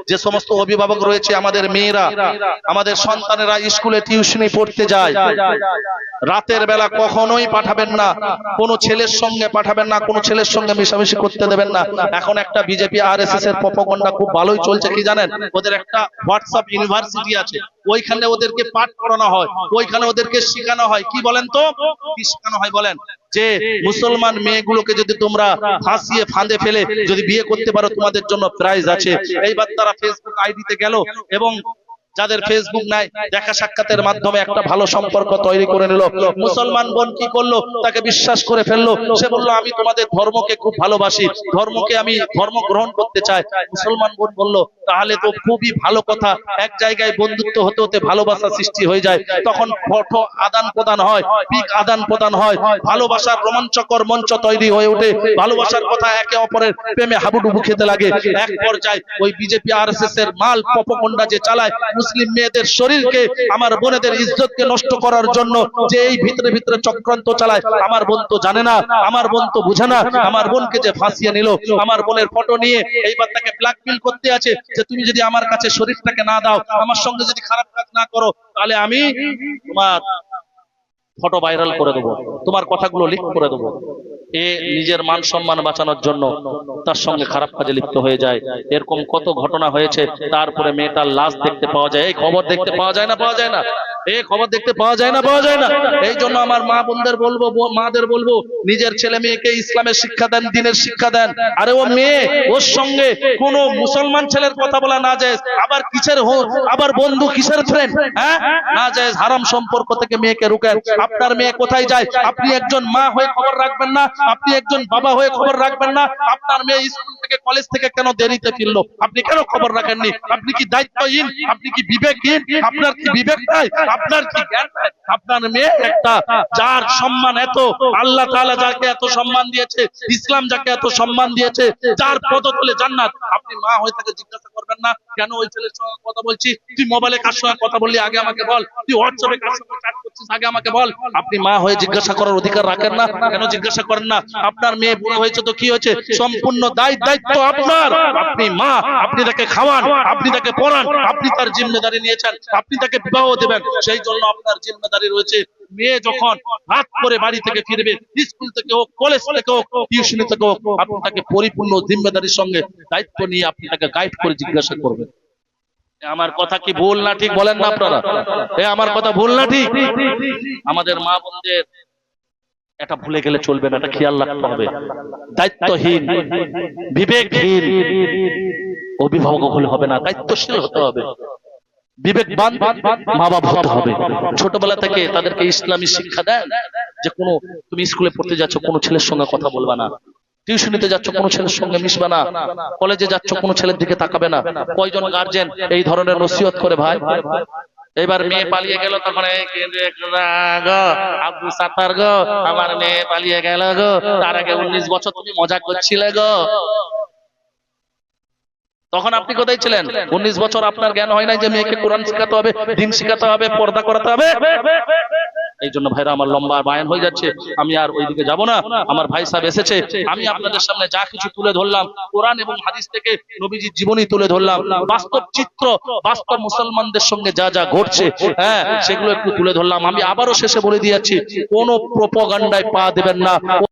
যে সমস্ত অভিভাবক রয়েছে, আমাদের মেয়েরা, আমাদের সন্তানেরা স্কুলে টিউশনি পড়তে যায়, রাতের বেলা কখনোই পাঠাবেন না, কোনো ছেলের সঙ্গে পাঠাবেন না, কোনো ছেলের সঙ্গে মিশামিশি করতে দেবেন না। এখন একটা বিজেপি আরএসএস এর প্রপাগান্ডা খুব ভালোই চলছে, কি জানেন? ওদের একটা হোয়াটসঅ্যাপ ইউনিভার্সিটি আছে, ওইখানে ওদেরকে পাঠ করানো হয়, ওইখানে ওদেরকে শেখানো হয়। কি বলেন তো, কি শেখানো হয় বলেন? যে মুসলমান মেয়েগুলোকে যদি তোমরা ফাঁসিয়ে ফাঁদে ফেলে যদি বিয়ে করতে পারো, তোমাদের জন্য প্রাইজ আছে। এইবার তারা ফেসবুক আইডিতে গেল এবং যাদের ফেসবুক নাই, দেখা সাক্ষাতের মাধ্যমে একটা ভালো সম্পর্ক তৈরি করে নিল। মুসলমান বোন কি করলো? তাকে বিশ্বাস করে ফেললো। সে বললো আমি তোমাদের ধর্মকে খুব ভালোবাসি, ধর্মকে আমি ধর্ম গ্রহণ করতে চাই। মুসলমান বোন বললো তাহলে তো খুবই ভালো কথা। এক জায়গায় বন্ধুত্ব হতে হতে ভালোবাসা সৃষ্টি হয়ে যায়, তখন ফটো আদান প্রদান হয়, পিক আদান প্রদান হয়, ভালোবাসার রোমাঞ্চকর মঞ্চ তৈরি হয়ে ওঠে, ভালোবাসার কথা একে অপরের প্রেমে হাবুডুবু খেতে লাগে। এক পর্যায়ে ওই বিজেপি আরএসএস এর মাল প্রপাগান্ডা যে চালায়, মুসলিম মেয়েদের শরীরকে, আমার বোনেদের ইজ্জতকে নষ্ট করার জন্য যে এই ভিতরে ভিতরে চক্রান্ত চালায়, আমার বোন তো জানে না, আমার বোন তো বুঝে না। আমার বোনকে যে ফাঁসিয়ে নিল, আমার বোনের ফটো নিয়ে এইবার তাকে ব্ল্যাকমেইল করতে আছে যে তুমি যদি আমার কাছে শরীরটাকে না দাও, আমার সঙ্গে যদি খারাপ কাজ না করো, তাহলে আমি তোমার ফটো ভাইরাল করে দেবো, তোমার কথাগুলো লিক করে দেবো। এ নিজের মান সম্মান বাঁচানোর জন্য তার সঙ্গে খারাপ কাজে লিপ্ত হয়ে যায়। এরকম কত ঘটনা হয়েছে। তারপরে মেয়েটার লাশ দেখতে পাওয়া যায়, এই খবর দেখতে পাওয়া যায় না, পাওয়া যায় না, এই খবর দেখতে পাওয়া যায় না, পাওয়া যায় না। এই জন্য আমার মা বোনদের বলবো, মাদের বলবো, নিজের ছেলে মেয়েকে ইসলামের শিক্ষা দেন, দ্বীনের শিক্ষা দেন। আরে ও মেয়ে, ওর সঙ্গে কোনো মুসলমান ছেলের কথা বলা না যায়। আবার কিসের আবার বন্ধু, কিসের ফ্রেন্ড, হ্যাঁ, না যায়। হারাম সম্পর্ক থেকে মেয়েকে রুকেন। আপনার মেয়ে কোথায় যায়, আপনি একজন মা হয়ে খবর রাখবেন না? আপনি একজন বাবা হয়ে খবর রাখবেন না? আপনার মেয়ে স্কুল থেকে, কলেজ থেকে কেন দেরিতে ফিরলো, আপনি কেন খবর রাখেননি? আপনি কি দায়িত্বহীন? আপনি কি বিবেকহীন? আপনার কি বিবেক নাই? আপনার কি জ্ঞান নাই? আপনার মেয়ে একটা, যার সম্মান এত, আল্লাহ তাআলা যাকে এত সম্মান দিয়েছে, ইসলাম যাকে এত সম্মান দিয়েছে, যার পদতলে জান্নাত, আপনি মা হয়ে তাকে জিজ্ঞাসা করবেন না কেন ওই ছেলের সঙ্গে কথা বলছি, তুই মোবাইলে কার সঙ্গে কথা বললি আগে আমাকে বল, তুই হোয়াটসঅ্যাপে কার সঙ্গে চ্যাট করছিস আগে আমাকে বল। আপনি মা হয়ে জিজ্ঞাসা করার অধিকার রাখেন না? কেন জিজ্ঞাসা করেন না? আপনার মেয়ে বুড়ো হয়েছে তো কি হয়েছে, সম্পূর্ণ দায়িত্ব আপনার। আপনি মা, আপনি তাকে খাওয়ান, আপনি তাকে পড়ান, আপনি তার জিম্মেদারি নিয়েছেন, আপনি তাকে বিবাহ দেবেন, সেই জন্য আপনার জিম্মেদারি রয়েছে। মেয়ে যখন রাত করে বাড়ি থেকে ফিরবে, স্কুল থেকে হোক, কলেজ থেকে হোক, টিউশনি থেকে হোক, আপনি তাকে পরিপূর্ণ জিম্মেদারির সঙ্গে দায়িত্ব নিয়ে আপনি তাকে গাইড করে জিজ্ঞাসা করবেন। আমার কথা কি ভুল না ঠিক বলেন না আপনারা? আমার কথা ভুল না ঠিক? আমাদের মা বোনদের এটা ভুলে গেলে চলবে না, এটা খেয়াল রাখতে হবে। দায়িত্বহীন, বিবেকহীন অভিভাবক হলে হবে না, দায়িত্বশীল হতে হবে, বিবেকবান মা বাবা হতে হবে। ছোটবেলা থেকে তাদেরকে ইসলামী শিক্ষা দেন যে কোনো, তুমি স্কুলে পড়তে যাচ্ছ, কোনো ছেলের সঙ্গে কথা বলবা না, টিউশনিতে যাচ্ছ, কোনো ছেলের সঙ্গে মিশবে না, কলেজে যাচ্ছ, কোনো ছেলের দিকে তাকাবে না। কয়জন গার্জেন এই ধরনের নসিহত করে ভাই? এবার মেয়ে পালিয়ে গেল, তখন আব্বু সাতার গো, আমার মেয়ে পালিয়ে গেল গো, তার আগে 19 বছর তুমি মজা করছিলে গো। তখন আপনি কোথায় ছিলেন? 19 বছর আপনার জ্ঞান হয় নাই যে মেয়েকে কোরআন শেখাতে হবে, দ্বীন শেখাতে হবে, পর্দা করাতে হবে। এই জন্য ভাইরা আমার লম্বা বায়ান হয়ে যাচ্ছে, আমি আর ওইদিকে যাব না। আমার ভাই সাহেব এসেছে, আমি আপনাদের সামনে যা কিছু তুলে ধরলাম, কোরআন এবং হাদিস থেকে নবীজির জীবনী তুলে ধরলাম, বাস্তব চিত্র, বাস্তব মুসলমানদের সঙ্গে যা যা ঘটছে, হ্যাঁ, সেগুলো একটু তুলে ধরলাম। আমি আবারও শেষে বলে দিয়েছি, কোনো প্রপাগান্ডায় পা দেবেন না।